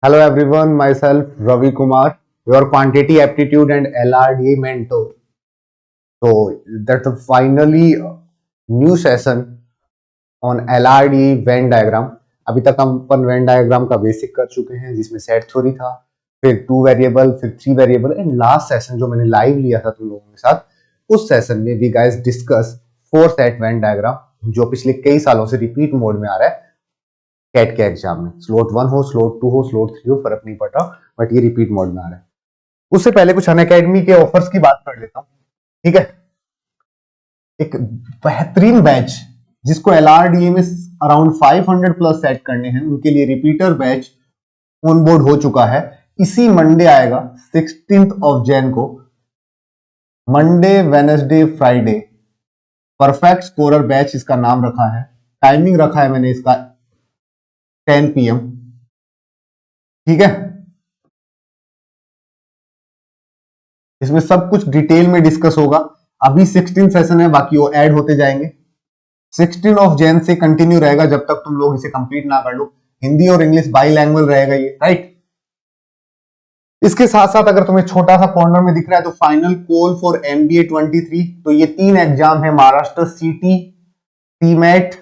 Hello everyone, myself Ravi Kumar, your quantity aptitude and LRD mentor. So that's a finally new session on LRD Venn diagram. अभी तक हम अपन Venn diagram का basic कर चुके हैं जिसमें सेट थ्योरी था, फिर 2 वेरिएबल, फिर 3 वेरिएबल एंड लास्ट सेशन जो मैंने लाइव लिया था तुम लोगों के साथ, उस सेशन में we guys discuss 4 set Venn diagram जो पिछले कई सालों से रिपीट मोड में आ रहा है कैट के एग्जाम में। स्लॉट 1 हो, स्लॉट 2 हो, स्लॉट 3 हो, फर्क नहीं पड़ता, बट ये रिपीट मोड में आ रहा है। उससे पहले कुछ अनअकैडमी के ऑफर्स की बात कर लेता हूँ, ठीक है। एक बेहतरीन बैच जिसको एलआरडीए में अराउंड 500 प्लस सेट करने हैं, उनके लिए रिपीटर बैच ऑन बोर्ड हो चुका है। इसी मंडे आएगा 16th ऑफ जैन को, Monday Wednesday Friday. Perfect scorer batch इसका नाम रखा है, टाइमिंग रखा है मैंने इसका 10 PM, ठीक है। इसमें सब कुछ डिटेल में डिस्कस होगा। अभी 16 सेशन है, बाकी वो ऐड होते जाएंगे। 16 ऑफ जैन से कंटिन्यू रहेगा जब तक तुम लोग इसे कंप्लीट ना कर लो। हिंदी और इंग्लिश बाईलैंग्वेज रहेगा ये, राइट। इसके साथ साथ अगर तुम्हें छोटा सा कॉर्नर में दिख रहा है तो फाइनल कॉल फॉर MBA 23, तो ये 3 एग्जाम है, महाराष्ट्र सीटी, सीमेट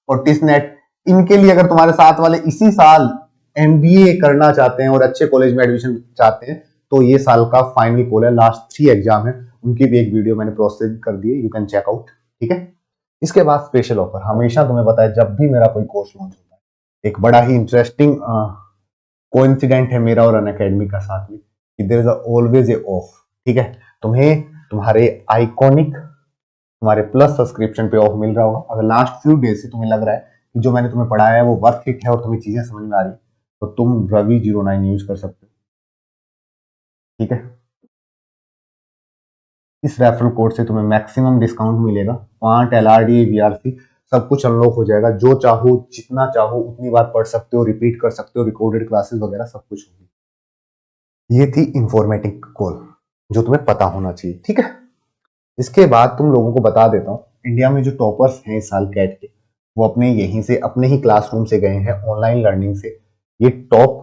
और टिसनेट। इनके लिए अगर तुम्हारे साथ वाले इसी साल MBA करना चाहते हैं और अच्छे कॉलेज में एडमिशन चाहते हैं तो ये साल का फाइनल कॉल है। लास्ट 3 एग्जाम है, उनकी भी एक वीडियो मैंने प्रोसेस कर दी है, यू कैन चेक आउट, ठीक है। इसके बाद स्पेशल ऑफर, हमेशा तुम्हें पता है जब भी मेरा कोई कोर्स लॉन्च होता है एक बड़ा ही इंटरेस्टिंग कोइंसिडेंट है मेरा और अनअकैडमी का साथ में कि there is always a off, ठीक है। तुम्हें तुम्हारे आइकॉनिक, तुम्हारे प्लस सब्सक्रिप्शन पे ऑफ मिल रहा होगा। अगर लास्ट फ्यू डेज से तुम्हें लग रहा है कि जो मैंने तुम्हें पढ़ाया है वो वर्थ इट है और तुम्हें चीजें समझ में आ रही तो तुम रवि 09 यूज कर सकते हो, ठीक है। इस रेफरल कोड से तुम्हें मैक्सिमम डिस्काउंट मिलेगा। 5 LRD VRC सब कुछ अनलॉक हो जाएगा। जो चाहो जितना चाहो उतनी बार पढ़ सकते हो, रिपीट कर सकते हो, रिकॉर्डेड क्लासेस वगैरह सब कुछ होगी। ये थी इंफॉर्मेटिव कॉल जो तुम्हें पता होना चाहिए, ठीक है। इसके बाद तुम लोगों को बता देता हूँ, इंडिया में जो टॉपर्स हैं इस साल कैट के, वो अपने यहीं से, अपने ही क्लासरूम से गए हैं ऑनलाइन लर्निंग से। ये टॉप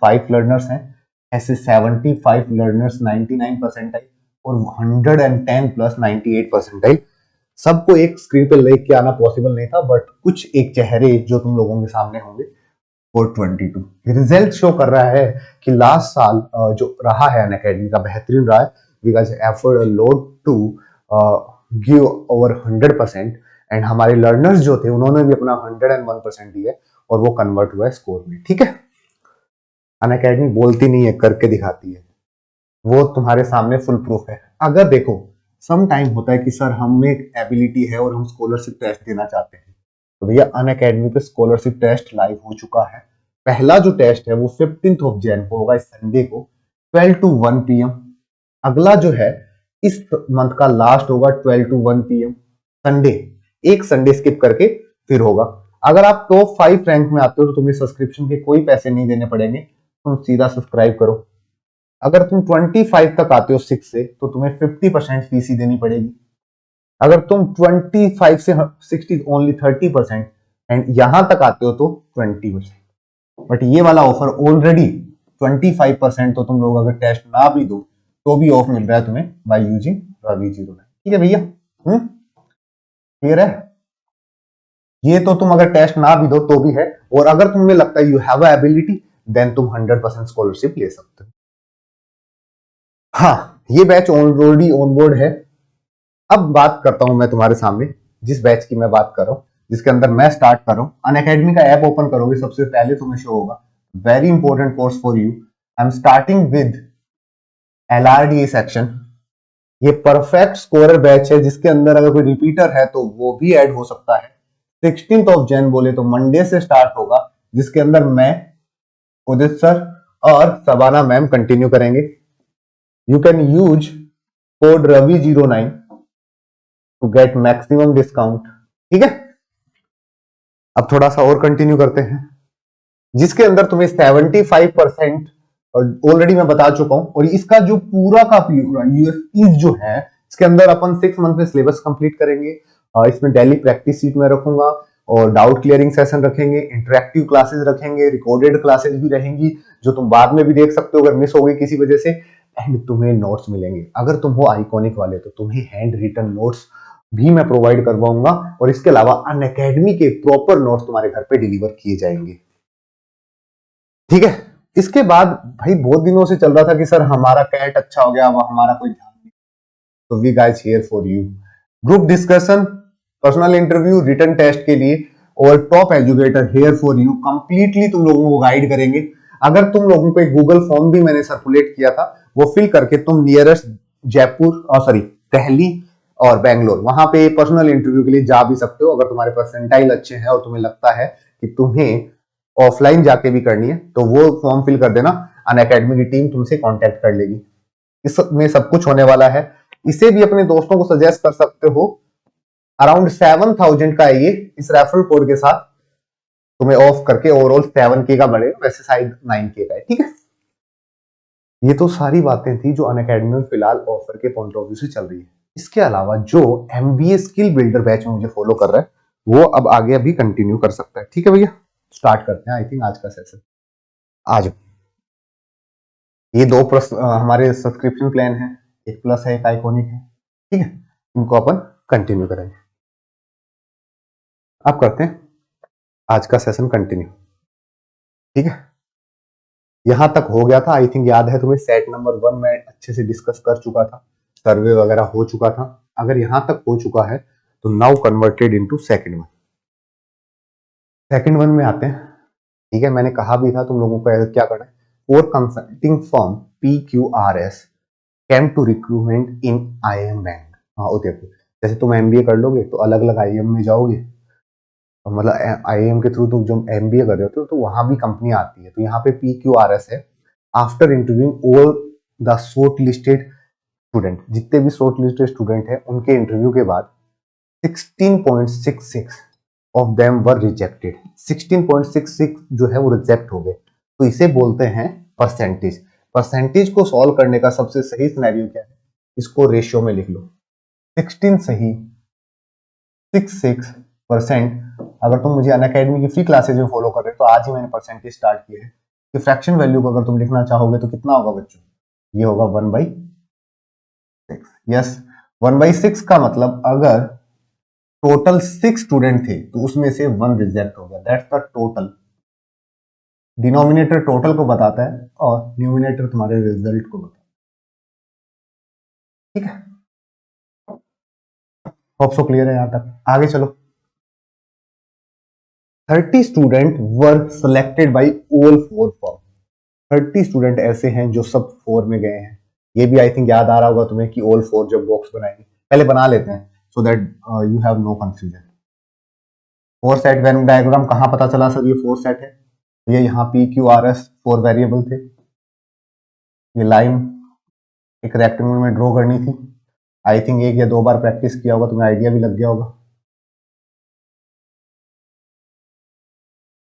5 लर्नर्स हैं। ऐसे 75 लर्नर्स 99 परसेंटाइल और 110 प्लस 98 परसेंटाइल। सबको एक स्क्रीन पे लेके आना पॉसिबल नहीं था, बट कुछ एक चेहरे जो तुम लोगों के सामने होंगे। 422 रिजल्ट शो कर रहा है कि लास्ट साल जो रहा है अनअकैडमी का बेहतरीन रहा है, because effort a lot to give over 100%, and हमारे लर्नर्स जो थे उन्होंने भी अपना 101% दिया और वो कन्वर्ट हुआ है स्कोर में, ठीक है। अनअकैडमी बोलती नहीं है, करके दिखाती है, वो तुम्हारे सामने फुल प्रूफ है। अगर देखो सम टाइम होता है कि सर हम में एबिलिटी है और हम स्कॉलरशिप टेस्ट देना चाहते हैं, तो भैया अनअकैडमी पे स्कॉलरशिप टेस्ट लाइव हो चुका है। पहला जो टेस्ट है वो 15th ऑफ जैन को होगा, इस संडे को 12 to 1 PM। अगला जो है इस मंथ का लास्ट होगा 12 to 1 PM संडे, एक संडे स्किप करके फिर होगा। अगर आप टॉप 5 रैंक में आते हो तो तुम्हें सब्सक्रिप्शन के कोई पैसे नहीं देने पड़ेंगे, तुम सीधा सब्सक्राइब करो। अगर तुम 25 तक आते हो 6 से तो तुम्हें 50% फीस ही देनी पड़ेगी। अगर तुम 25 से 60 ओनली 30%, एंड यहां तक आते हो तो 20%। बट ये वाला ऑफर ऑलरेडी 25% तो तुम लोग अगर टेस्ट ना भी दो तो भी ऑफ मिल रहा है तुम्हें बाय यूजिंग रवि 09, ठीक है भैया। क्लियर है? ये तो तुम अगर टेस्ट ना भी दो तो भी है, और अगर तुम्हें लगता है यू हैव एबिलिटी देन तुम 100% स्कॉलरशिप ले सकते हो। हाँ, ये बैच ऑलरेडी ऑन बोर्ड है। अब बात करता हूं मैं तुम्हारे सामने जिस बैच की मैं बात कर रहा हूं, जिसके अंदर मैं स्टार्ट कर रहा हूं। अनअकैडमी का ऐप ओपन करोगे सबसे पहले तुम्हें शो होगा very important course for you. I am starting with LRDA section. ये परफेक्ट स्कोरर बैच है जिसके अंदर अगर कोई रिपीटर है तो वो भी ऐड हो सकता है। 16th ऑफ जैन बोले तो मंडे से स्टार्ट होगा, जिसके अंदर मैं, उदित सर और सबाना मैम कंटिन्यू करेंगे। You can use code Ravi 09 to get maximum discount, ठीक है। अब थोड़ा सा और कंटिन्यू करते हैं, जिसके अंदर तुम्हें 75% ऑलरेडी मैं बता चुका हूं, और इसका जो पूरा का पूरा यूएसपीज जो है, इसके अंदर अपन 6 मंथ में सिलेबस कंप्लीट करेंगे। इसमें डेली प्रैक्टिस सीट में रखूंगा और डाउट क्लियरिंग सेशन रखेंगे, इंटरेक्टिव क्लासेस रखेंगे, रिकॉर्डेड क्लासेस भी रहेंगी जो तुम बाद में भी देख सकते हो अगर मिस हो गई किसी वजह से। एंड तुम्हें नोट्स मिलेंगे, अगर तुम हो आइकॉनिक वाले तो तुम्हें हैंड रिटन नोट्स भी मैं प्रोवाइड करवाऊंगा, और इसके अलावा अनअकैडमी के प्रॉपर नोट्स तुम्हारे घर पे डिलीवर किए जाएंगे। ठीक है, इसके बाद भाई बहुत दिनों से चल रहा था कि सर हमारा कैट अच्छा हो गया, अब हमारा कोई ध्यान नहीं, तो we guys here for you. Group discussion, personal interview, written test के लिए और top educator here for you, completely तुम लोगों को गाइड करेंगे। अगर तुम लोगों को एक गूगल फॉर्म भी मैंने सर्कुलेट किया था, वो फिल करके तुम नियरेस्ट जयपुर और सॉरी दिल्ली और बेंगलोर वहां पे पर्सनल इंटरव्यू के लिए जा भी सकते हो। अगर तुम्हारे परसेंटाइल अच्छे हैं और तुम्हें लगता है कि तुम्हें ऑफलाइन जाके भी करनी है तो वो फॉर्म फिल कर देना, अनअकैडमी की टीम तुमसे कांटेक्ट कर लेगी। इसमें सब कुछ होने वाला है। इसे भी अपने दोस्तों को सजेस्ट कर सकते हो। अराउंड 7,000 का है ये, इस रेफरल कोड के साथ तुम्हें ऑफ करके ओवरऑल 7K का बढ़ेगा, वैसे शायद 9K का है। ठीक है, ये तो सारी बातें थी जो अनअकैडमी में फिलहाल ऑफर के पॉइंट ऑफ व्यू से चल रही है। इसके अलावा जो MBA स्किल बिल्डर बैच में मुझे फॉलो कर रहा है वो अब आगे अभी कंटिन्यू कर सकता है। ठीक है भैया, स्टार्ट करते हैं आई थिंक आज का सेशन। आज ये दो हमारे सब्सक्रिप्शन प्लान है, एक प्लस है एक आइकॉनिक है। ठीक है, इनको अपन कंटिन्यू करेंगे। अब करते हैं आज का सेशन कंटिन्यू। ठीक है, यहां तक हो गया था आई थिंक, याद है तुम्हें सेट नंबर 1 मैं अच्छे से डिस्कस कर चुका था, सर्वे वगैरह हो चुका था। अगर यहां तक हो चुका है तो now converted into second one. Second one में आते हैं। ठीक है, मैंने कहा भी था तुम लोगों को क्या करना है। और consulting firm PQRS came to recruitment in IIM bank. हाँ देखो, जैसे तुम MBA कर लोगे तो अलग अलग IIM में जाओगे, मतलब IIM के थ्रू तुम जो MBA कर रहे हो तो वहां भी कंपनी आती है। तो यहाँ पे PQRS है, after interviewing all the short listed student, जितने भी शॉर्ट लिस्टेड स्टूडेंट है उनके इंटरव्यू के बाद 16.66 ऑफ देम वर रिजेक्टेड। 16.66 जो है वो रिजेक्ट हो गए, तो इसे बोलते हैं परसेंटेज। परसेंटेज को सॉल्व करने का सबसे सही सिनेरियो क्या है, इसको रेशियो में लिख लो। 16 सही 66%। अगर तुम मुझे अनअकैडमी की फ्री क्लासेज में फॉलो कर रहे हो तो आज ही मैंने परसेंटेज स्टार्ट किया है कि फ्रैक्शन वैल्यू को अगर तुम लिखना चाहोगे तो कितना होगा बच्चों, ये होगा 1/6। यस, 1/6 का मतलब अगर टोटल 6 स्टूडेंट थे तो उसमें से 1 रिजेक्ट हो गया, that's the total. Denominator total को बताता है और न्यूमिनेटर तुम्हारे रिजल्ट को बताता है। ठीक है, होप सो क्लियर है यहां तक। आगे चलो। 30 student were selected by all 4 form. 30 student ऐसे हैं जो सब 4 में गए हैं। ये भी आई थिंक याद आ रहा होगा तुम्हें कि ऑल 4 जब बॉक्स बनाएंगे, पहले बना लेते हैं so that you have no confusion. 4 set Venn diagram कहां पता चला सर ये 4 सेट है, ये यहाँ PQRS 4 वेरिएबल थे। ये लाइन एक रेक्टेंगल में ड्रॉ करनी थी। आई थिंक 1 या 2 बार प्रैक्टिस किया होगा, तुम्हें आइडिया भी लग गया होगा।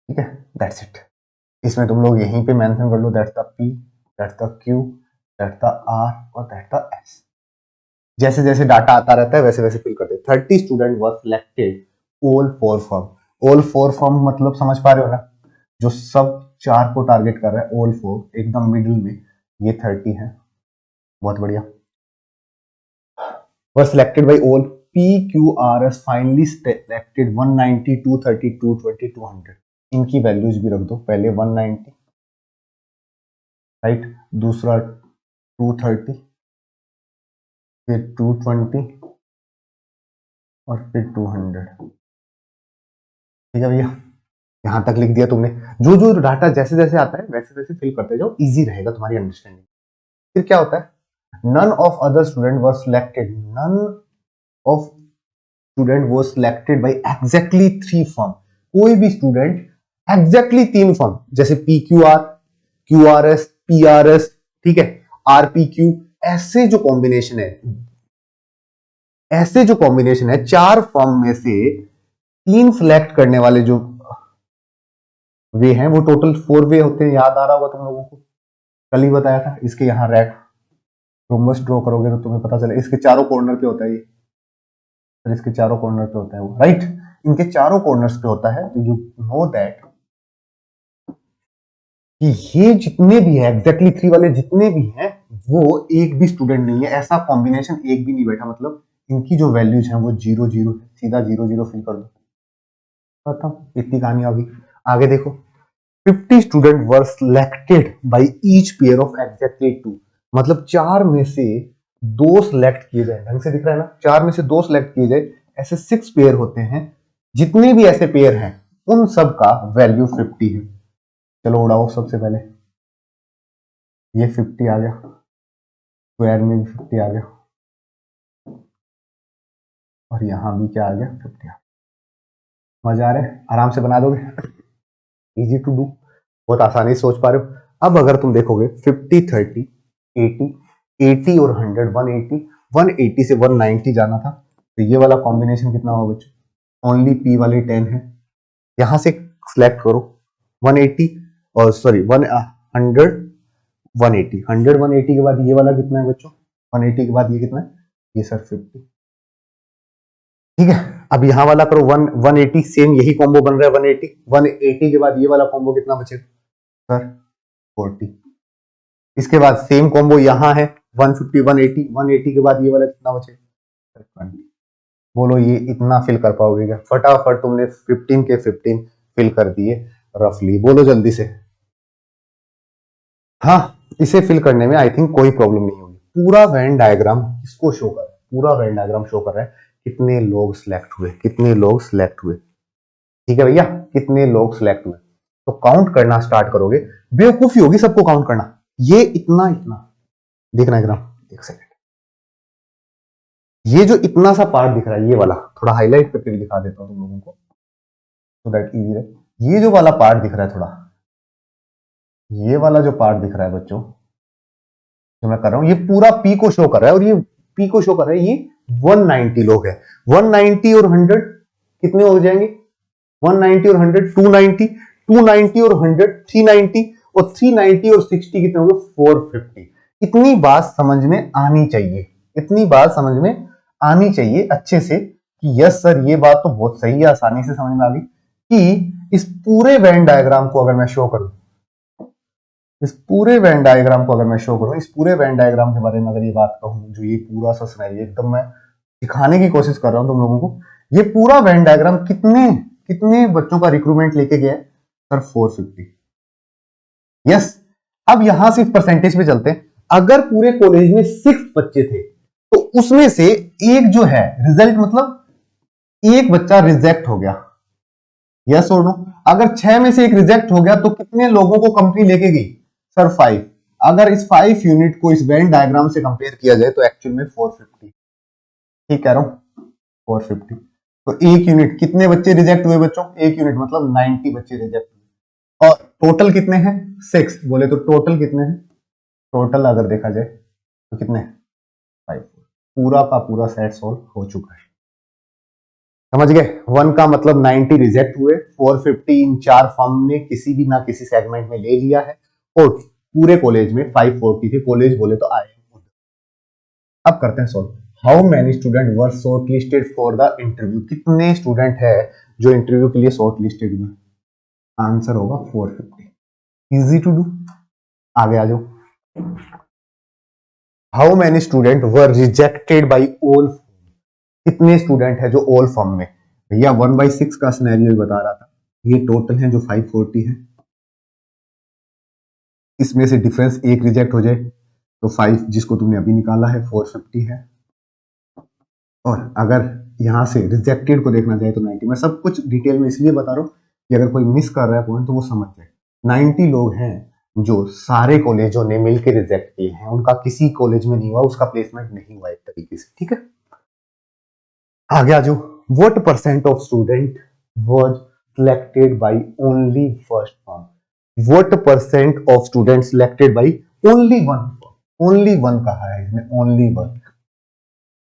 ठीक है, दैट्स इट। इसमें तुम लोग यहीं पे मेंशन कर लो, that's the P, that's the Q, that's the R और दैट्स द S। जैसे जैसे डाटा आता रहता है वैसे वैसे फिल करते हैं। 30 student were selected all 4 form. All 4 form मतलब समझ पा रहे हो ना, जो सब 4 को टारगेट कर रहा है। ऑल 4 एकदम मिडिल में ये 30 है। बहुत बढ़िया। Were selected by all PQRS finally selected 190, 230, 220, 200। इनकी वैल्यूज भी रख दो, पहले 190 राइट, दूसरा 230, फिर 220 और फिर 200। ठीक है भैया, यहां तक लिख दिया तुमने। जो जो डाटा जैसे जैसे आता है वैसे वैसे फिल करते जाओ, इजी रहेगा तुम्हारी अंडरस्टैंडिंग। फिर क्या होता है, none of other student were selected, none of student वो सिलेक्टेड बाई एग्जैक्टली 3 फर्म। कोई भी स्टूडेंट एग्जैक्टली 3 फर्म, जैसे PQR, QRS, PRS, ठीक है, RPQ, ऐसे जो कॉम्बिनेशन है, ऐसे जो कॉम्बिनेशन है 4 फर्म में से 3 सिलेक्ट करने वाले जो वे हैं वो टोटल 4 वे होते हैं। याद आ रहा होगा तुम लोगों को, कल ही बताया था। इसके यहाँ रेड रोमबस ड्रॉ करोगे तो तुम्हें पता चले, इसके चारों कॉर्नर पे होता है ये, फिर इसके चारों कॉर्नर पे होता है वो, राइट। इनके चारों कॉर्नर्स पे होता है, तो यू नो दैट कि ये जितने भी है एग्जैक्टली 3 वाले जितने भी हैं वो एक भी स्टूडेंट नहीं है, ऐसा कॉम्बिनेशन एक भी नहीं बैठा, मतलब इनकी जो वैल्यूज हैं वो 0 0 है, सीधा 0 0 फिल कर दो, खत्म, इतनी कहानी होगी। आगे देखो 50 student were selected by each pair of exactly 2, मतलब 4 में से 2 सिलेक्ट किए जाए, ढंग से दिख रहा है ना, 4 में से 2 सिलेक्ट किए जाए, ऐसे 6 पेयर होते हैं, जितने भी ऐसे पेयर हैं उन सब का वैल्यू 50 है। चलो उड़ाओ, सबसे पहले ये 50 आ गया, स्क्वायर में भी 50 आ गया, और यहां भी क्या आ गया 50 आ गया। मजा आ रहा है, आराम से बना दोगे, इजी टू डू, बहुत आसानी से सोच पा रहे हो। अब अगर तुम देखोगे 50 30 80 80 और 100 180 180 से 190 जाना था, तो ये वाला कॉम्बिनेशन कितना होगा बच्चों, ओनली पी वाले 10 है, यहां से सिलेक्ट करो 180 और सॉरी 100 180 100 180 के बाद ये वाला कितना है बच्चों, 180 के बाद ये कितना है, ये सर 50, ठीक है। अब यहां वाला करो 180, सेम यही कॉम्बो बन रहा है 180 180 के बाद ये वाला कॉम्बो कितना बचेगा सर 40, इसके बाद सेम कॉम्बो यहां है 150 180 180 के बाद ये वाला कितना बचेगा 20, बोलो ये इतना फिल कर पाओगे क्या, फटाफट तुमने 15 के 15 फिल कर दिए रफली, बोलो जल्दी से। हाँ, इसे फिल करने में आई थिंक कोई प्रॉब्लम नहीं होगी। पूरा वेन डायग्राम इसको शो कर, पूरा वेन डायग्राम शो कर रहा है कितने लोग सिलेक्ट हुए, कितने लोग सिलेक्ट हुए, ठीक है भैया, कितने लोग सिलेक्ट हुए। तो काउंट करना स्टार्ट करोगे, बेवकूफी होगी सबको काउंट करना, ये इतना इतना दिख रहा है ग्राम, एक सेकंड, ये जो इतना सा पार्ट दिख रहा है ये वाला थोड़ा हाईलाइट करके भी दिखा देता हूं तुम लोगों को, सो दैट इजी रहे। ये जो वाला पार्ट दिख रहा है थोड़ा, ये वाला जो पार्ट दिख रहा है बच्चों जो मैं कर रहा हूं, ये पूरा पी को शो कर रहा है, और ये पी को शो कर रहा है, ये 190 लोग हैं, 190 और 100 कितने हो जाएंगे, 190 और 100 290 290 और 100 390 और 390 और 60 कितने होंगे 450। इतनी बात समझ में आनी चाहिए, इतनी बात समझ में आनी चाहिए अच्छे से कि यस सर ये बात तो बहुत सही है, आसानी से समझ में आ गई कि इस पूरे वेन डायग्राम को अगर मैं शो करूं, इस पूरे वेन डायग्राम को अगर मैं शो करूं, इस पूरे वेन डायग्राम के बारे में अगर ये बात कहूं, जो ये पूरा सा सिनेरियो एकदम मैं दिखाने की कोशिश कर रहा हूं तुम लोगों को, ये पूरा वेन डायग्राम कितने कितने बच्चों का रिक्रूटमेंट लेके गया है सर 450। यस, अब यहां से परसेंटेज पे चलते हैं, अगर पूरे कॉलेज में 6 बच्चे थे तो उसमें से एक जो है रिजल्ट, मतलब एक बच्चा रिजेक्ट हो गया, यस और नो। अगर 6 में से एक रिजेक्ट हो गया तो कितने लोगों को कंपनी लेके गई सर 5। अगर इस 5 यूनिट को इस वेन डायग्राम से कंपेयर किया जाए तो एक्चुअल में 450, ठीक कह रहा हूं 450। तो एक यूनिट कितने बच्चे रिजेक्ट हुए बच्चों, एक यूनिट मतलब 90 बच्चे रिजेक्ट हुए, और टोटल कितने हैं 6, बोले तो टोटल कितने हैं, टोटल अगर देखा जाए तो कितने 5, पूरा का पूरा सेट सॉल्व हो चुका है, समझ गए। 1 का मतलब 90 रिजेक्ट हुए, 450 इन 4 फर्म ने किसी भी ना किसी सेगमेंट में ले लिया है, और पूरे कॉलेज में 540 थे, कॉलेज बोले तो आए। अब करते हैं solve. How many student were short listed for the interview, कितने स्टूडेंट है जो इंटरव्यू के लिए शॉर्ट लिस्टेड हुए, आंसर होगा 450, इजी टू डू। आगे आ जाओ, how many student were rejected by all, कितने स्टूडेंट है जो ऑल फॉर्म में, भैया 1/6 का सिनेरियो बता रहा था, ये टोटल है जो 540 है, इसमें से डिफरेंस एक रिजेक्ट हो जाए तो 5 जिसको तुमने अभी निकाला है 450 है, और अगर यहां से रिजेक्टेड को देखना चाहे तो 90। मैं सब कुछ डिटेल में इसलिए बता रहा हूं कि अगर कोई मिस कर रहा है पॉइंट तो वो समझ जाए। 90 लोग हैं जो सारे कॉलेजों ने मिलकर रिजेक्ट किए हैं, उनका किसी कॉलेज में नहीं हुआ, उसका प्लेसमेंट नहीं हुआ एक तरीके से, ठीक है। आगे आ जाओ, what percent of student was selected by only first form, what percent of student selected by only one, only one कहा है इसमें, ओनली वन,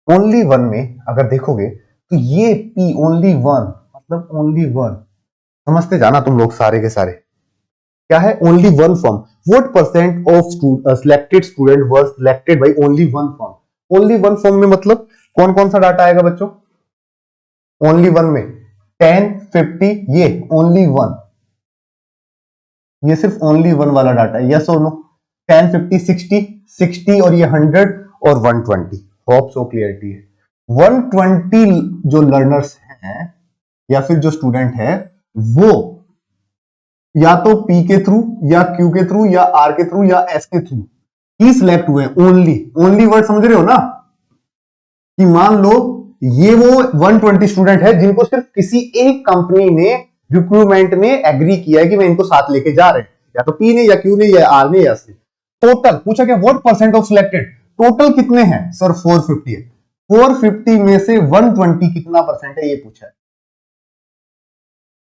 ओनली वन में अगर देखोगे तो ये पी ओनली वन मतलब ओनली वन, समझते जाना तुम लोग सारे के सारे, क्या है only one form. What percent of selected student were selected by only one form, only one form में मतलब कौन कौन सा डाटा आएगा बच्चों, ओनली वन में 10, 50, ये ओनली वन, ये सिर्फ ओनली वन वाला डाटा है, यस और नो? 10, 50, 60, 60 और ये 100 और 120। होप सो क्लियरिटी है। 120 जो लर्नर्स हैं या फिर जो स्टूडेंट है वो या तो P के थ्रू या Q के थ्रू या R के थ्रू या S के थ्रू ही सिलेक्ट हुए। ओनली, ओनली वर्ड समझ रहे हो ना? कि मान लो ये वो 120 स्टूडेंट है जिनको सिर्फ किसी एक कंपनी ने रिक्रूटमेंट में एग्री किया है कि मैं इनको साथ लेके जा रहे हैं, या तो P ने या Q ने या R ने या S ने। टोटल पूछा क्या, what percent of selected, total कितने हैं सर? 450 है। 450 में से 120 कितना परसेंट है ये पूछा है।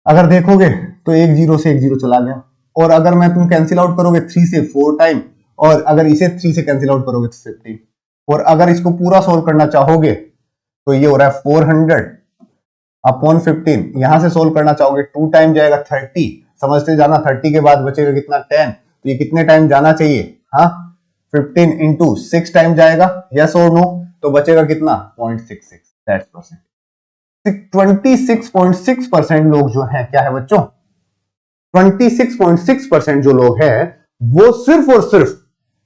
अगर देखोगे तो एक जीरो से एक जीरो चला गया, और अगर मैं तुम कैंसिल आउट करोगे 3 से 4 टाइम, और अगर इसे 3 से कैंसिल आउट करोगे तो 15, और अगर इसको पूरा सोल्व करना चाहोगे तो ये हो रहा है 400 अपॉन 15। यहां से सोल्व करना चाहोगे 2 टाइम जाएगा 30, समझते जाना। 30 के बाद बचेगा कितना, 10, तो ये कितने टाइम जाना चाहिए? हाँ, 15 इंटू 6 टाइम जाएगा, यस और नो? तो बचेगा कितना, 0.66, दैट्स परसेंट। 26.6% लोग जो हैं, क्या है बच्चों, 26.6% जो लोग हैं वो सिर्फ और सिर्फ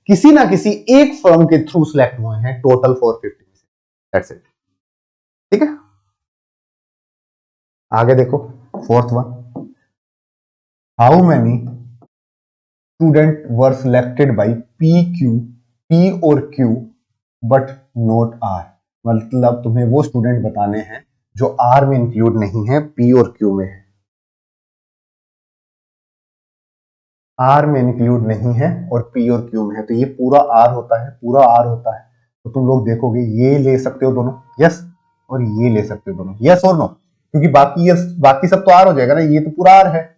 किसी ना किसी एक फर्म के थ्रू सिलेक्ट हुए हैं, टोटल 450 में से। दैट्स इट, ठीक है। आगे देखो, fourth one, how many student were selected by P और Q बट नॉट R। मतलब तुम्हें वो स्टूडेंट बताने हैं जो R में इंक्लूड नहीं है, P और Q में है। R में इंक्लूड नहीं है और P और Q में है, तो ये पूरा R होता है, पूरा R होता है। तो तुम लोग देखोगे ये ले सकते हो दोनों, यस, और ये ले सकते हो दोनों, यस और नो? क्योंकि बाकी यस, बाकी सब तो R हो जाएगा ना, ये तो पूरा R है।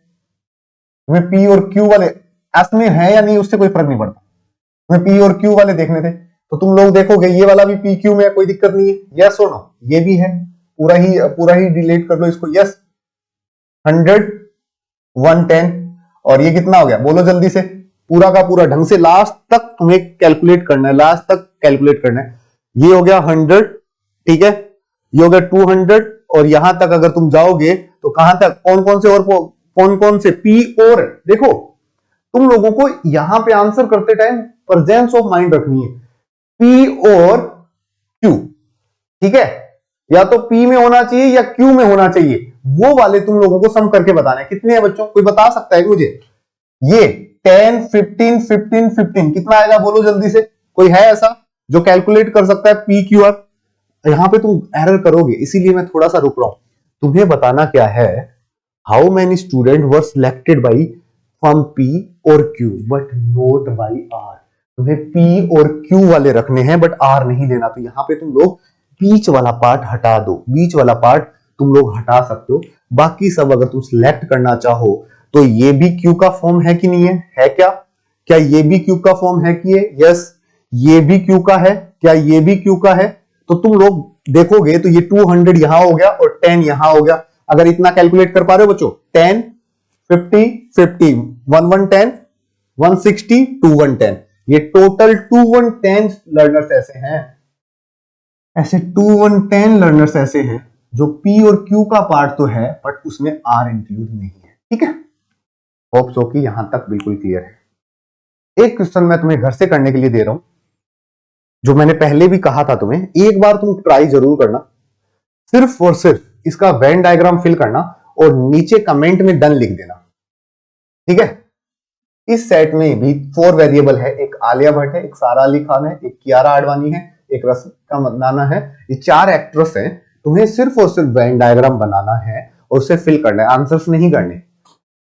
तुम्हें P और Q वाले एस में है या नहीं उससे कोई फर्क नहीं पड़ता, तुम्हें P और Q वाले देखने थे, तो तुम लोग देखोगे ये वाला भी P Q में है, कोई दिक्कत नहीं है, यस और नो? ये भी है, पूरा ही डिलीट कर लो इसको, यस। 100, 110 और ये कितना हो गया, बोलो जल्दी से, पूरा का पूरा ढंग से लास्ट तक तुम्हें कैलकुलेट करना है, लास्ट तक कैलकुलेट करना है। ये हो गया 100, ठीक है, ये हो गया 200, और यहां तक अगर तुम जाओगे तो कहां तक, कौन कौन से, और कौन कौन से P और, देखो तुम लोगों को यहां पे आंसर करते टाइम प्रेजेंस ऑफ माइंड रखनी है, P और Q, ठीक है, या तो P में होना चाहिए या Q में होना चाहिए, वो वाले तुम लोगों को सम करके बताना है। कितने हैं बच्चों, कोई बता सकता है मुझे? ये 10, 15, 15, 15 कितना आएगा, बोलो जल्दी से, कोई है ऐसा जो कैलकुलेट कर सकता है P Q R? यहां पे तुम एरर करोगे, इसीलिए मैं थोड़ा सा रुक रहा हूं। तुम्हें बताना क्या है, how many student were selected by from P और Q but not by R। तुम्हें P और Q वाले रखने हैं बट R नहीं लेना, तो यहां पे तुम लोग बीच वाला पार्ट हटा दो, बीच वाला पार्ट तुम लोग हटा सकते हो। बाकी सब अगर तुम सिलेक्ट करना चाहो तो ये भी Q का फॉर्म है कि नहीं है क्या? क्या ये भी Q का फॉर्म है कि ये? यस, ये भी Q का है, क्या ये भी Q का है? तो तुम लोग देखोगे तो ये 200 यहां हो गया और 10 यहां हो गया। अगर इतना कैलकुलेट कर पा रहे हो बच्चों, 10, 50, 50, 1110, 160, 2110, ये टोटल 2110 लर्नर्स ऐसे हैं, ऐसे 2110 लर्नर्स ऐसे हैं जो P और Q का पार्ट तो है बट उसमें R इंक्लूड नहीं है, ठीक है। होप सो कि यहां तक बिल्कुल क्लियर है। एक क्वेश्चन मैं तुम्हें घर से करने के लिए दे रहा हूं, जो मैंने पहले भी कहा था तुम्हें, एक बार तुम ट्राई जरूर करना, सिर्फ और सिर्फ इसका वेन डायग्राम फिल करना और नीचे कमेंट में डन लिख देना, ठीक है। इस सेट में भी 4 वेरिएबल है, एक आलिया भट्ट है, एक सारा अली खान है, एक कियारा आडवाणी है, एक रश्मिका मंदाना है, ये 4 एक्ट्रेस हैं। तुम्हें सिर्फ और सिर्फ वेन डायग्राम बनाना है और उसे फिल करना है, आंसर्स नहीं करने।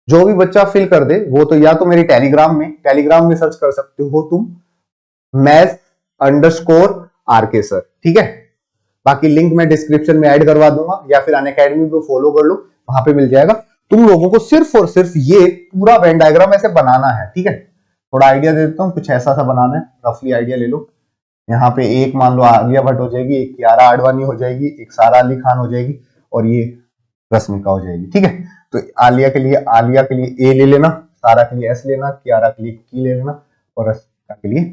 जो भी बच्चा फिल कर दे वो तो या तो मेरे टेलीग्राम में सर्च कर सकते हो तुम, math_RK सर, ठीक है। बाकी लिंक मैं डिस्क्रिप्शन में ऐड करवा दूंगा या फिर अनअकैडमी पे फॉलो कर लो, वहां पे मिल जाएगा। तुम लोगों को सिर्फ और सिर्फ ये पूरा वेन डायग्राम ऐसे बनाना है, ठीक है। थोड़ा आइडिया दे देता हूँ, कुछ ऐसा सा बनाना है, रफली आइडिया ले लो। यहाँ पे एक मान लो आलिया भट्ट हो जाएगी, एक कियारा आडवाणी हो जाएगी, एक सारा अली खान हो जाएगी और ये रश्मिका हो जाएगी, ठीक है। तो आलिया के लिए ए ले लेना, सारा के लिए एस लेना, कियारा के लिए की ले लेना और रश्मिका के लिए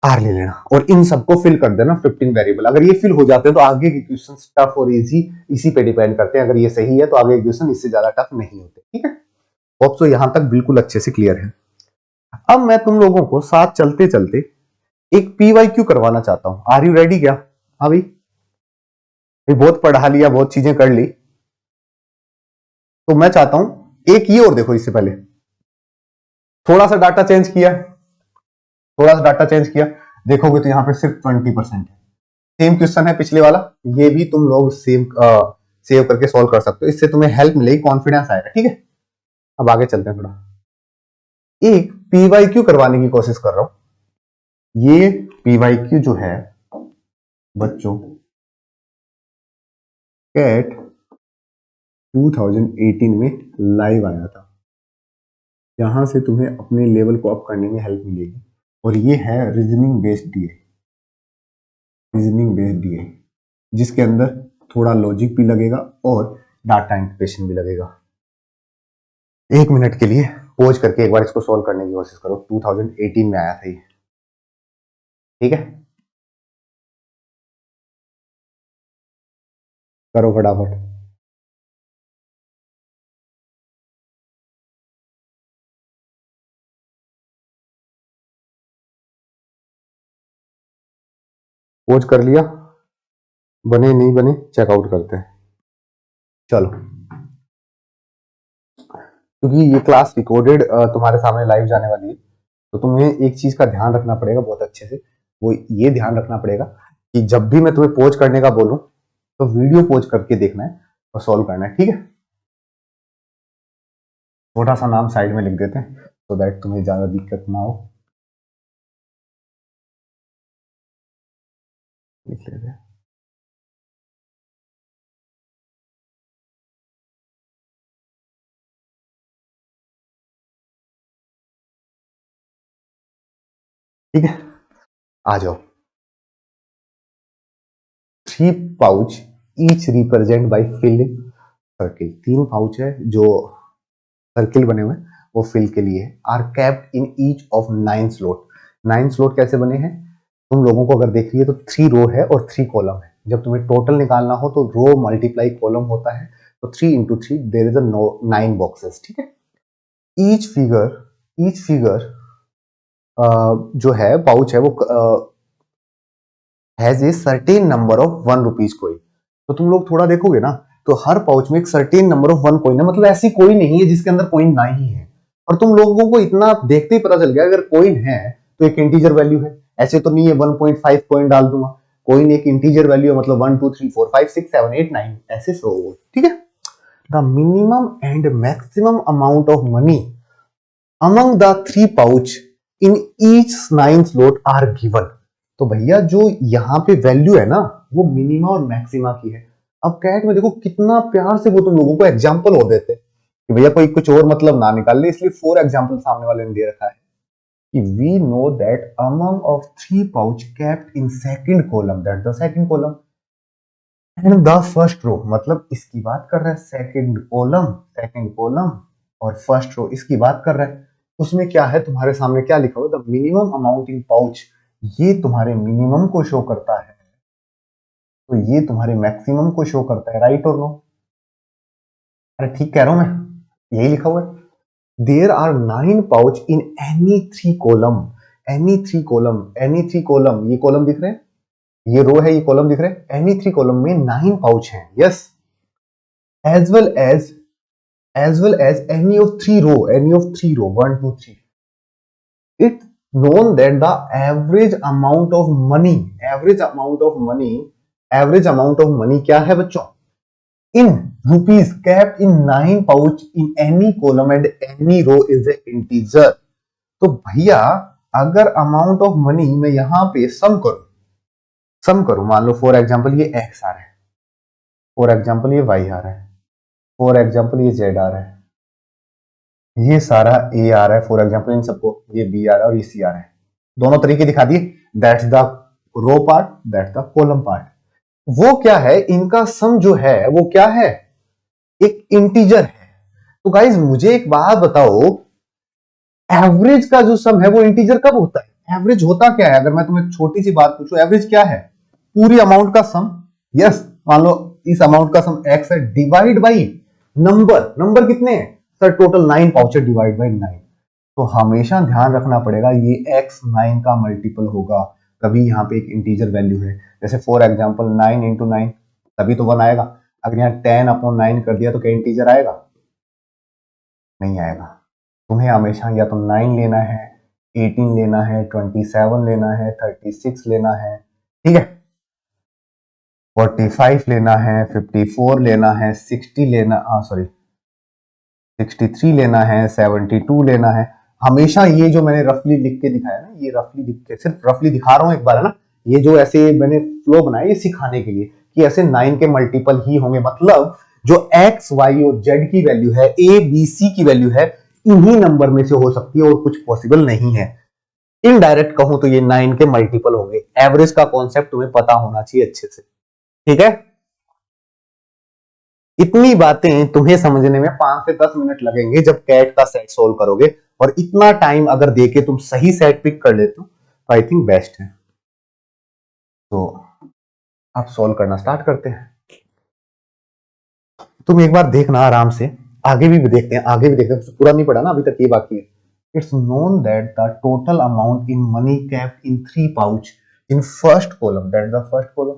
आर ले लेना और इन सबको फिल कर देना 15 वेरिएबल। अगर ये फिल हो जाते हैं तो आगे के क्वेश्चन टफ और इजी इसी पे डिपेंड करते हैं। अगर ये सही है तो आगे के क्वेश्चन इससे ज्यादा टफ नहीं होते। ठीक है, होप सो यहां तक बिल्कुल अच्छे से क्लियर है। अब मैं तुम लोगों को साथ चलते चलते एक पीवाईक्यू करवाना चाहता हूं। Are you ready? क्या हाँ भाई, बहुत पढ़ा लिया, बहुत चीजें कर ली, तो मैं चाहता हूं एक ये और देखो। इससे पहले थोड़ा सा डाटा चेंज किया, थोड़ा सा डाटा चेंज किया, देखोगे तो यहां पे सिर्फ 20% है। सेम क्वेश्चन है पिछले वाला, ये भी तुम लोग सेव करके सॉल्व कर सकते हो। इससे तुम्हें हेल्प मिलेगी, कॉन्फिडेंस आएगा। ठीक है, अब आगे चलते हैं। थोड़ा एक पीवाईक्यू करवाने की कोशिश कर रहा हूं। ये पीवाईक्यू जो है बच्चों कैट 2018 में लाइव आया था, यहां से तुम्हें अपने लेवल को अप करने में हेल्प मिलेगी। और ये है reasoning based DA, reasoning based DA, जिसके अंदर थोड़ा लॉजिक भी लगेगा और डाटा इंटरप्रिटेशन भी लगेगा। 1 मिनट के लिए पॉज करके एक बार इसको सॉल्व करने की कोशिश करो। 2018 में आया था ये। ठीक है, करो फटाफट। पॉज कर लिया? बने नहीं बने चेकआउट करते हैं। चलो, क्योंकि ये क्लास रिकॉर्डेड तुम्हारे सामने लाइव जाने वाली है, तो तुम्हें एक चीज का ध्यान रखना पड़ेगा बहुत अच्छे से। वो ये ध्यान रखना पड़ेगा कि जब भी मैं तुम्हें पॉज करने का बोलूं तो वीडियो पॉज करके देखना है और सॉल्व करना है। ठीक है, छोटा सा नाम साइड में लिख देते हैं तो दैट तुम्हें ज्यादा दिक्कत ना हो। लिख लेते हैं। ठीक है, आ जाओ। 3 pouch each represent by filling circle. 3 pouch है जो सर्किल बने हुए वो फिल के लिए है। Are capped in each of 9 slot. 9 slot कैसे बने हैं? तुम लोगों को अगर देख रही है तो 3 रो है और 3 कॉलम है। जब तुम्हें टोटल निकालना हो तो रो मल्टीप्लाई कॉलम होता है, तो 3 into 3 there is a 9 boxes. ठीक है, ईच फिगर जो है पाउच है वो has a certain number of 1 rupees coin. तो तुम लोग थोड़ा देखोगे ना तो हर पाउच में एक सर्टेन नंबर ऑफ 1 कोइन है, मतलब ऐसी कोई नहीं है जिसके अंदर कोइन ना ही है। और तुम लोगों को इतना देखते ही पता चल गया अगर कोइन है तो एक इंटीजर वैल्यू है। ऐसे तो नहीं है 1.5 कोइन डाल दूंगा, कोइन एक इंटीजर वैल्यू है, मतलब 1 2 3 4 5 6 7 8 9 ऐसे सो। ठीक है, the minimum and maximum amount of money among the 3 pouch in each 9 slot are given। तो भैया जो यहाँ पे वैल्यू है ना वो मिनिमा और मैक्सिमा की है। अब कैट में देखो कितना प्यार से वो तुम लोगों को एग्जांपल और देते हैं कि भैया कोई कुछ और मतलब ना निकाल ले, इसलिए 4 एग्जांपल सामने वाले ने दे रखा है कि we know that among of 3 pouch kept in second column, that the second column and the first row, मतलब इसकी बात कर रहा है सेकंड कॉलम और फर्स्ट रो इसकी बात कर रहा है। उसमें क्या है तुम्हारे सामने क्या लिखा हुआ? The minimum amount in pouch, ये तुम्हारे मिनिमम को शो करता है, तो ये तुम्हारे मैक्सिमम को शो करता है। राइट और नो? अरे ठीक कह रहा हूं मैं, यही लिखा हुआ है। There are 9 pouch in any 3 column, any 3 column, any 3 column, ये कॉलम दिख रहे हैं, ये रो है, ये कॉलम दिख रहे हैं। एनी 3 कॉलम में 9 पाउच हैं। Yes, as well as any of 3 row, 1 2 3, it's known that the average amount of money क्या है बच्चों? in rupees kept in 9 pouch in any column and any row is a integer। तो भैया अगर amount of money मैं यहां पे सम करूं, मान लो फॉर एग्जांपल ये x आ रहा है, फॉर एग्जांपल ये y आ रहा है, फॉर एग्जांपल ये z आ रहा है, ये सारा ए आ रहा है फॉर एग्जांपल, इन सबको ये बी आ रहा है और ये सी आ रहा है। दोनों तरीके दिखा दिए, that's the row part, that's the column part. वो क्या है, इनका सम जो है वो क्या है? एक इंटीजर है। तो गाइज मुझे एक बात बताओ, एवरेज का जो सम है वो इंटीजर कब होता है? एवरेज होता क्या है? अगर मैं तुम्हें छोटी सी बात पूछूं, एवरेज क्या है? पूरी अमाउंट का सम। यस, मान लो इस अमाउंट का सम x है, डिवाइड बाई नंबर। नंबर कितने हैं सर? टोटल 9 पाउच है, डिवाइड बाई 9। तो हमेशा ध्यान रखना पड़ेगा ये x 9 का मल्टीपल होगा, तभी यहाँ पे एक इंटीजर वैल्यू है। जैसे फॉर एग्जांपल 9 इंटू 9, तभी तो 1 आएगा। अगर यहाँ 10/9 कर दिया तो क्या इंटीजर आएगा? नहीं आएगा। तुम्हें हमेशा या तो 9 लेना है, 18 लेना है, 27 लेना है, 36 लेना है, ठीक है, 45 लेना है, 54 लेना है, 60 लेना, सॉरी 63 लेना है, 72 लेना है। हमेशा ये जो मैंने रफली लिख के दिखाया ना, ये रफली लिख के, सिर्फ रफली दिखा रहा हूं एक बार, है ना। ये जो ऐसे मैंने फ्लो बनाया ये सिखाने के लिए कि ऐसे 9 के मल्टीपल ही होंगे। मतलब जो x, y और z की वैल्यू है, a, b, c की वैल्यू है, इन्हीं नंबर में से हो सकती है और कुछ पॉसिबल नहीं है। इनडायरेक्ट कहूं तो ये 9 के मल्टीपल होंगे। एवरेज का कॉन्सेप्ट तुम्हें पता होना चाहिए अच्छे से, ठीक है। इतनी बातें तुम्हें समझने में 5 से 10 मिनट लगेंगे जब कैट का सेट सोल्व करोगे, और इतना टाइम अगर देके तुम सही सेट पिक कर लेते हो तो आई थिंक बेस्ट है। तो आप सोल्व करना स्टार्ट करते हैं। तुम एक बार देखना आराम से, आगे भी देखते हैं, आगे भी देखते हैं, पूरा नहीं पढ़ा ना अभी तक, ये बाकी है। It's known that the total amount in money kept in 3 pouch in first column, that the first column,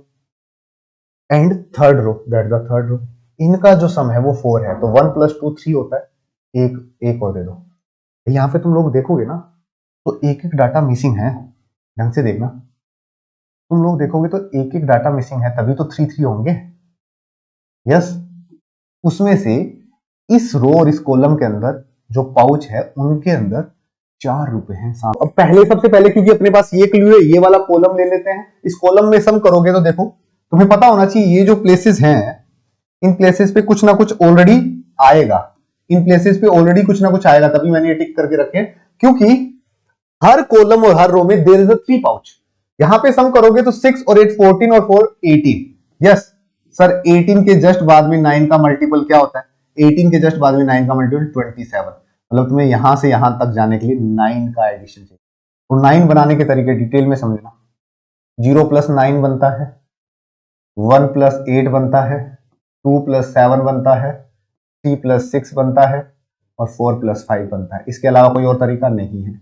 and third row, that the third row, इनका जो सम है वो 4 है। तो 1 + 2 3 होता है। एक और दे दो। यहां पे तुम लोग देखोगे ना तो एक एक डाटा मिसिंग है, ढंग से देखना। तुम लोग देखोगे तो एक एक डाटा मिसिंग है, तभी तो 3 3 होंगे। यस, उसमें से इस रो और इस कॉलम के अंदर जो पाउच है उनके अंदर 4 रुपए हैं। अब पहले, सबसे पहले, क्योंकि अपने पास ये क्लू है, ये वाला कॉलम ले लेते हैं। इस कॉलम में सम करोगे तो देखो, तुम्हें पता होना चाहिए ये जो प्लेसेस हैं, इन प्लेसेस पे कुछ ना कुछ ऑलरेडी आएगा। इन प्लेसेस पे ऑलरेडी कुछ ना कुछ आएगा, तभी मैंने ये टिक करके रखे, क्योंकि हर कॉलम और हर रो में देयर इज अ 3 पाउच। यहां पे सम करोगे तो 6 और 8 14 और 4 18। यस सर, 18 के जस्ट बाद में 9 का मल्टीपल क्या होता है? 18 के जस्ट बाद में 9 का मल्टीपल 27। मतलब तुम्हें यहां से यहां तक जाने के लिए 9 का एडिशन चाहिए। और 9 बनाने के तरीके डिटेल में समझना। 0 + 9 बनता है, 1 + 8 बनता है, 2 + 7 बनता है, 3 + 6 बनता है, और 4 + 5 बनता है। इसके अलावा कोई और तरीका नहीं है।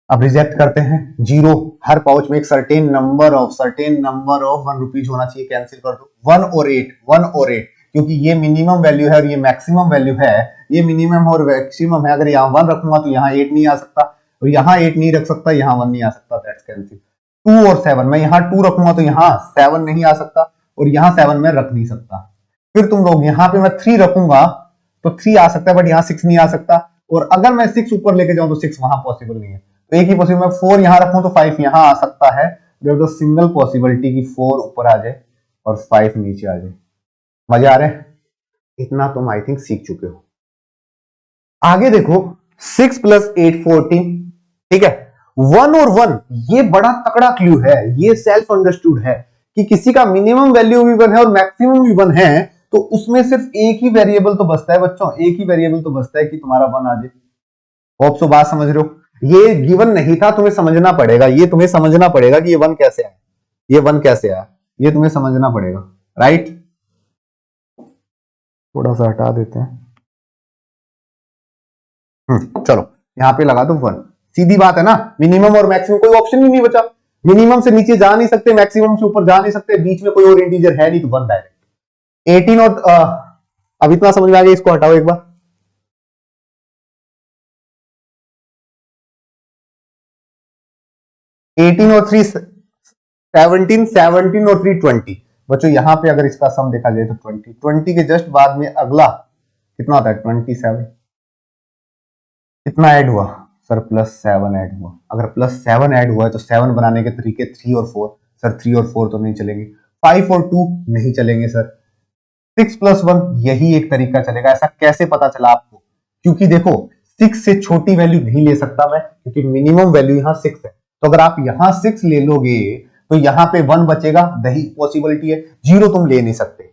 अब रिजेक्ट करते हैं। 0, हर पाउच में एक सर्टेन नंबर ऑफ 1 रुपीज होना चाहिए, कैंसिल कर दो। 1 और 8, क्योंकि ये मिनिमम वैल्यू है और ये मैक्सिमम वैल्यू है। ये मिनिमम और मैक्सिमम है। अगर यहाँ 1 रखूंगा तो यहाँ 8 नहीं आ सकता, और यहाँ 8 नहीं रख सकता, यहाँ 1 नहीं आ सकता, दैट्स कैंसिल। 2 और 7, मैं यहाँ 2 रखूंगा तो यहाँ 7 नहीं आ सकता, और यहाँ 7 मैं रख नहीं सकता। फिर तुम लोग यहाँ पे मैं 3 रखूंगा तो 3 आ सकता है, बट यहाँ 6 नहीं आ सकता। और अगर मैं 6 ऊपर लेके जाऊं तो 6 वहां पॉसिबल नहीं है। तो एक ही पॉसिबल, मैं 4 यहां रखूं तो 5 यहां आ सकता है। There is a single possibility कि 4 ऊपर आ जाए और 5 नीचे आ जाए। मजे आ रहे हैं? इतना तुम आई थिंक सीख चुके हो। आगे देखो, 6 + 8 14, ठीक है। 1 और 1, ये बड़ा तकड़ा क्लू है, ये सेल्फ अंडरस्टूड है कि किसी का मिनिमम वैल्यू भी 1 है और मैक्सिमम भी 1 है, तो उसमें सिर्फ एक ही वेरिएबल तो बचता है बच्चों, एक ही वेरिएबल तो बचता है कि तुम्हारा 1 आ जाए। होप सो बात समझ रहे हो? ये गिवन नहीं था, तुम्हें समझना पड़ेगा, ये तुम्हें समझना पड़ेगा कि ये 1 कैसे आया, ये 1 कैसे आया, ये तुम्हें समझना पड़ेगा, राइट। थोड़ा सा हटा देते हैं। चलो यहां पे लगा दो 1। सीधी बात है ना, मिनिमम और मैक्सिमम, कोई ऑप्शन ही नहीं बचा। मिनिमम से नीचे जा नहीं सकते, मैक्सिमम से ऊपर जा नहीं सकते, बीच में कोई और इंटीजर है नहीं, तो 1 डायरेक्ट। 18 और अब इतना समझ में आ गया, इसको हटाओ एक बार। 18 और 3 17, 17 और 3 20। बच्चों यहां पे अगर इसका सम देखा जाए तो 20 के जस्ट बाद में अगला कितना होता है? 27। कितना ऐड हुआ सर? +7 ऐड हुआ। अगर +7 ऐड हुआ है तो 7 बनाने के तरीके 3 और 4। सर 3 और 4 तो नहीं चलेंगे। 5 और 2 नहीं चलेंगे सर। 6 + 1 यही एक तरीका चलेगा। ऐसा कैसे पता चला आपको? क्योंकि देखो 6 से छोटी वैल्यू नहीं ले सकता मैं, क्योंकि मिनिमम वैल्यू यहाँ 6 है। तो अगर आप यहाँ 6 ले लोगे तो यहाँ पे 1 बचेगा, दही पॉसिबिलिटी है। 0 तुम ले नहीं सकते।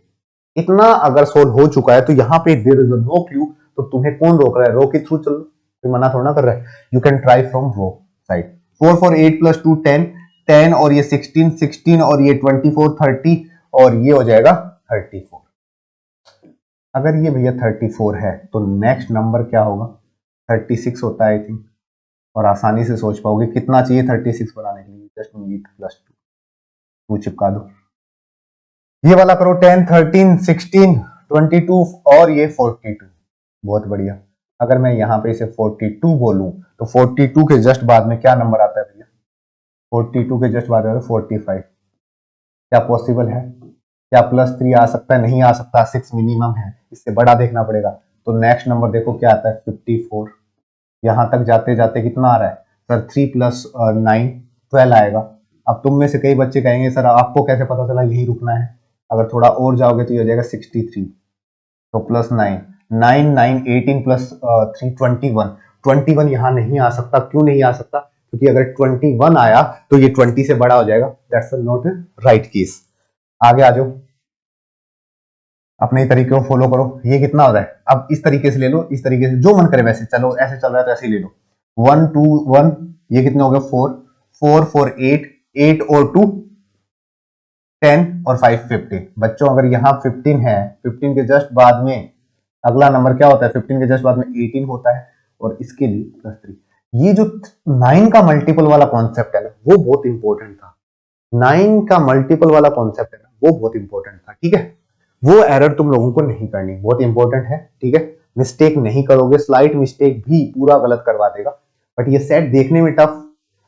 इतना अगर सोल्व हो चुका है तो यहाँ पे देयर इज नो क्लू। तो तुम्हें कौन रोक रहा है? रो के थ्रू चलो, कोई मना थोड़ा ना कर रहा है। You can try from row side. 4 4 8 plus 2 10, 10 और ये 16, 16 और ये 24 30 और ये हो जाएगा 34। अगर ये भैया 34 है तो नेक्स्ट नंबर क्या होगा? 36 होता है आई थिंक, और आसानी से सोच पाओगे कितना चाहिए 36 बनाने के लिए। जस्ट नीड प्लस 2 चिपका दो। ये वाला करो 10 13 16 22 और ये 42। बहुत बढ़िया। अगर मैं यहाँ पे इसे 42 बोलूं तो 42 के जस्ट बाद में क्या नंबर आता है भैया? 42 के जस्ट बाद में 45। क्या पॉसिबल है? क्या +3 आ सकता है? नहीं आ सकता, 6 मिनिमम है, इससे बड़ा देखना पड़ेगा। तो नेक्स्ट नंबर देखो क्या आता है? 54। यहां तक जाते जाते कितना आ रहा है सर? 3 + 9 12 आएगा। अब तुम में से कई बच्चे कहेंगे सर आपको कैसे पता चला यही रुकना है? अगर थोड़ा और जाओगे तो ये हो जाएगा 63। तो +9 9 9 18 + 3 21। 21 यहाँ नहीं आ सकता। क्यों नहीं आ सकता? क्योंकि अगर 21 आया तो ये 20 से बड़ा हो जाएगा। That's not right case. आगे आ जाओ, अपने तरीके को फॉलो करो। ये कितना हो रहा है? अब इस तरीके से ले लो, इस तरीके से जो मन करे वैसे। चलो ऐसे चल रहा है तो ऐसे ही ले लो। 1 2 1, ये कितने हो गए? 4 4 4 8 8 और 2 10 और 5 15। बच्चों अगर यहाँ 15 है, 15 के जस्ट बाद में अगला नंबर क्या होता है? 15 के जस्ट बाद में 18 होता है और इसके लिए +3। ये जो 9 का मल्टीपल वाला कॉन्सेप्ट है ना, वो बहुत इंपॉर्टेंट था। 9 का मल्टीपल वाला कॉन्सेप्ट है ना, वो बहुत इंपॉर्टेंट था। ठीक है, वो एरर तुम लोगों को नहीं करनी, बहुत इंपॉर्टेंट है। ठीक है, मिस्टेक नहीं करोगे, स्लाइट मिस्टेक भी पूरा गलत करवा देगा। बट ये सेट देखने में टफ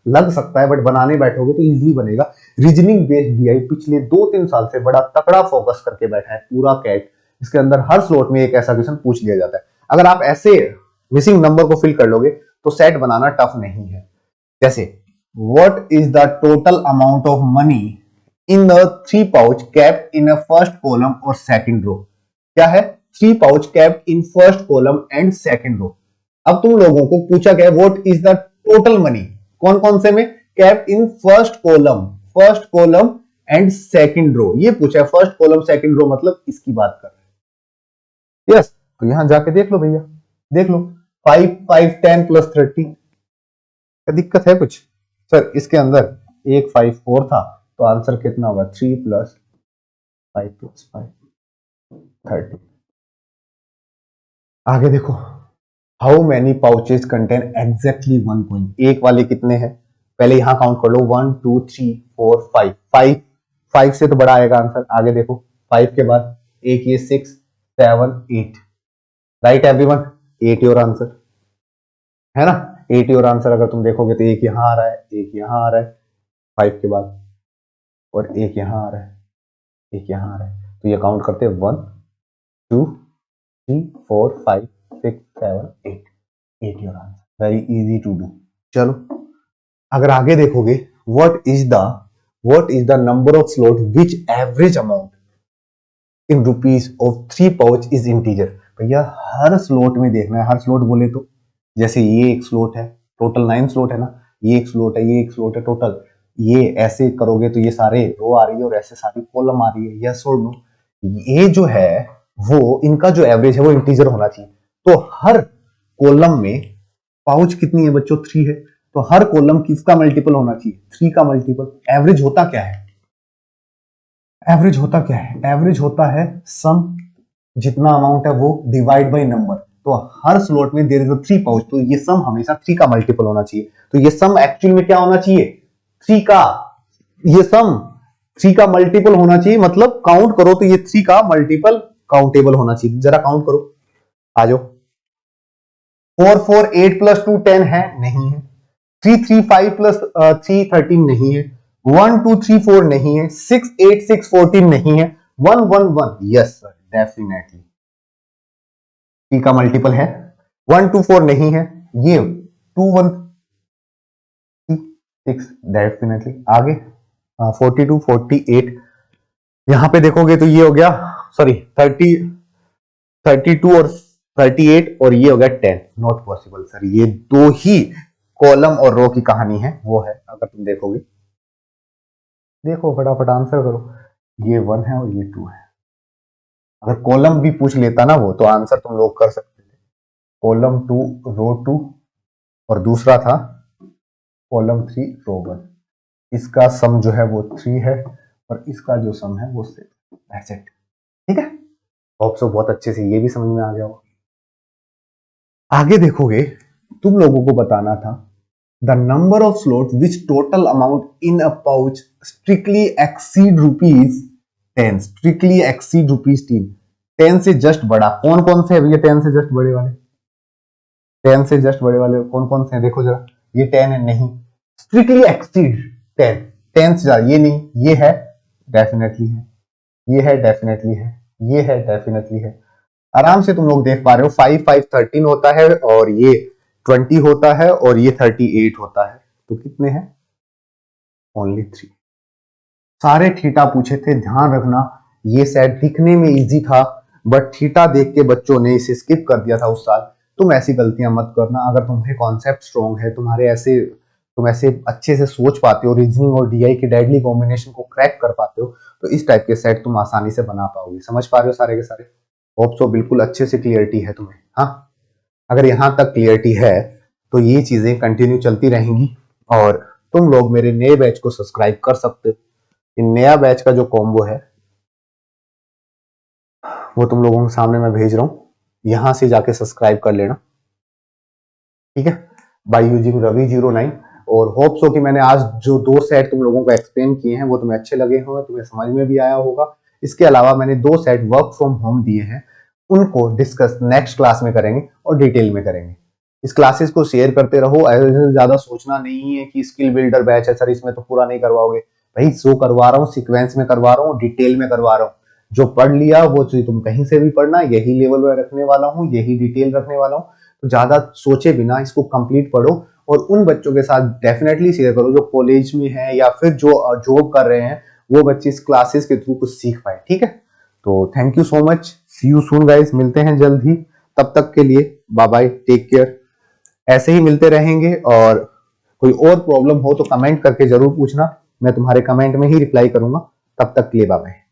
लग सकता है, बट बनाने बैठोगे तो इजीली बनेगा। रीजनिंग बेस्ड डीआई पिछले 2-3 साल से बड़ा तकड़ा फोकस करके बैठा है पूरा कैट। इसके अंदर हर स्लॉट में एक ऐसा क्वेश्चन पूछ लिया जाता है। अगर आप ऐसे मिसिंग नंबर को फिल कर लोगे तो सेट बनाना टफ नहीं है। जैसे what is the total amount of money in the 3 pouch kept in a first column और सेकंड रो? क्या है? 3 pouch kept in first column and second row. अब तुम लोगों को पूछा गया what is the total money कौन कौन से में? Kept in first column and second row, ये पूछा है। फर्स्ट कॉलम सेकंड रो मतलब इसकी बात कर रहे हैं। यस, तो यहां जाके देख लो भैया, देख लो 5 5 10 + 30। क्या दिक्कत है कुछ? सर इसके अंदर एक 5 और था तो आंसर कितना होगा? 3 + 5 + 5 30। आगे देखो, how many pouches contain exactly 1 coin? एक वाले कितने हैं? पहले यहां काउंट कर लो 1 2 3 4 5 5 5 से तो बड़ा आएगा आंसर। आगे देखो 5 के बाद एक ये 6 7 8। राइट एवरीवन, 8 योर आंसर है ना? 8 योर आंसर। अगर तुम देखोगे तो एक यहां आ रहा है, एक यहां आ रहा है 5 के बाद, और एक यहां आ रहा है, एक यहां आ रहा है। तो ये काउंट करते हैं 1 2 3 4 5 6 7 8। 8 your answer. Very easy to do. चलो अगर आगे देखोगे, what is the number of slot which average amount in rupees of 3 pouch is integer? भैया हर स्लॉट में देखना है। हर स्लॉट बोले तो जैसे ये एक स्लॉट है, टोटल 9 स्लॉट है ना, ये एक स्लॉट है, ये एक स्लॉट है टोटल। ये ऐसे करोगे तो ये सारे रो आ रही है और ऐसे सारी कॉलम आ रही है। यस और नो? ये जो है वो इनका जो एवरेज है वो इंटीजर होना चाहिए। तो हर कॉलम में पाउच कितनी है बच्चों? 3 है। तो हर कॉलम किसका मल्टीपल होना चाहिए? 3 का मल्टीपल। एवरेज होता क्या है? एवरेज होता क्या है? एवरेज होता है सम, जितना अमाउंट है वो डिवाइड बाय नंबर। तो हर स्लॉट में देयर इज अ 3 पाउच, तो ये सम हमेशा 3 का मल्टीपल होना चाहिए। तो ये सम एक्चुअल में क्या होना चाहिए? 3 का। ये सम 3 का मल्टीपल होना चाहिए, मतलब काउंट करो तो ये 3 का मल्टीपल काउंटेबल होना चाहिए। जरा काउंट करो, आ जाओ। 4 4 8 + 2 10 है? नहीं है। 3 3 5 + 3 13 नहीं है। 1 2 3 4 नहीं है। 6 8 6 14 नहीं है। 1 1 1 यस सर, डेफिनेटली 3 का मल्टीपल है। 1 2 4 नहीं है। ये 2 1 6 डेफिनेटली। आगे 42 48। यहां पे देखोगे तो ये हो गया, सॉरी 30 32 और 38 और ये हो गया 10। नॉट पॉसिबल सर, ये दो ही कॉलम और रो की कहानी है वो है। अगर तुम देखोगे, देखो फटाफट आंसर करो। ये 1 है और ये 2 है। अगर कॉलम भी पूछ लेता ना वो, तो आंसर तुम लोग कर सकते थे। कॉलम 2 रो 2 और दूसरा था कॉलम 3 रो 1, इसका सम जो है वो 3 है और इसका जो सम है वो 6। That's it. ठीक है, होप सो बहुत अच्छे से ये भी समझ में आ गया हो। आगे देखोगे, तुम लोगों को बताना था the number of slot which total amount in a pouch strictly exceed ₹10, strictly exceed ₹10। 10 से जस्ट बड़ा कौन कौन से है भैया? 10 से जस्ट बड़े वाले, 10 से जस्ट बड़े वाले कौन कौन से हैं? देखो जरा, ये 10 है, नहीं, स्ट्रिक्टली एक्सीड 10, 10 से ज्यादा, ये नहीं, ये है, डेफिनेटली है, ये है, डेफिनेटली है, ये है, डेफिनेटली है। आराम से तुम लोग देख पा रहे हो, 5 5 13 होता है और ये 20 होता है और ये 38 होता है, तो कितने हैं? ओनली 3। सारे थीटा पूछे थे, ध्यान रखना ये सेट दिखने में इजी था बट थीटा देख के बच्चों ने इसे स्किप कर दिया था उस साल। तुम ऐसी गलतियां मत करना। अगर तुम्हें कॉन्सेप्ट स्ट्रॉन्ग है, तुम ऐसे अच्छे से सोच पाते हो, रीजनिंग और डीआई के डेडली कॉम्बिनेशन को क्रैक कर पाते हो, तो इस टाइप के सेट तुम आसानी से बना पाओगे। समझ पा रहे हो सारे के सारे? होप सो बिल्कुल अच्छे से क्लियरिटी है तुम्हें। हाँ, अगर यहां तक क्लियरिटी है तो ये चीजें कंटिन्यू चलती रहेंगी और तुम लोग मेरे नए बैच को सब्सक्राइब कर सकते हो। इन नया बैच का जो कॉम्बो है वो तुम लोगों के सामने मैं भेज रहा हूं, यहां से जाके सब्सक्राइब कर लेना, ठीक है, बाय यूजिंग Ravi09। और होप सो कि मैंने आज जो 2 सेट तुम लोगों को एक्सप्लेन किए हैं वो तुम्हें अच्छे लगे होंगे, तुम्हें समझ में भी आया होगा। इसके अलावा मैंने 2 सेट वर्क फ्रॉम होम दिए हैं, उनको डिस्कस नेक्स्ट क्लास में करेंगे और डिटेल में करेंगे। इस क्लासेस को शेयर करते रहो, ऐसे ज्यादा सोचना नहीं है कि स्किल बिल्डर बैच है सर इसमें तो पूरा नहीं करवाओगे। भाई जो करवा रहा हूँ सीक्वेंस में करवा रहा हूँ, डिटेल में करवा रहा हूँ। जो पढ़ लिया वो चीज तुम कहीं से भी पढ़ना, यही लेवल में रखने वाला हूँ, यही डिटेल रखने वाला हूँ। तो ज्यादा सोचे बिना इसको कंप्लीट पढ़ो और उन बच्चों के साथ डेफिनेटली शेयर करो जो कॉलेज में है या फिर जो जॉब कर रहे हैं, वो बच्चे इस क्लासेस के थ्रू कुछ सीख पाए। ठीक है, तो thank you so much, see you soon guys, मिलते हैं जल्द ही। तब तक के लिए बाय बाय, टेक केयर। ऐसे ही मिलते रहेंगे और कोई और प्रॉब्लम हो तो कमेंट करके जरूर पूछना, मैं तुम्हारे कमेंट में ही रिप्लाई करूंगा। तब तक के लिए बाय बाय।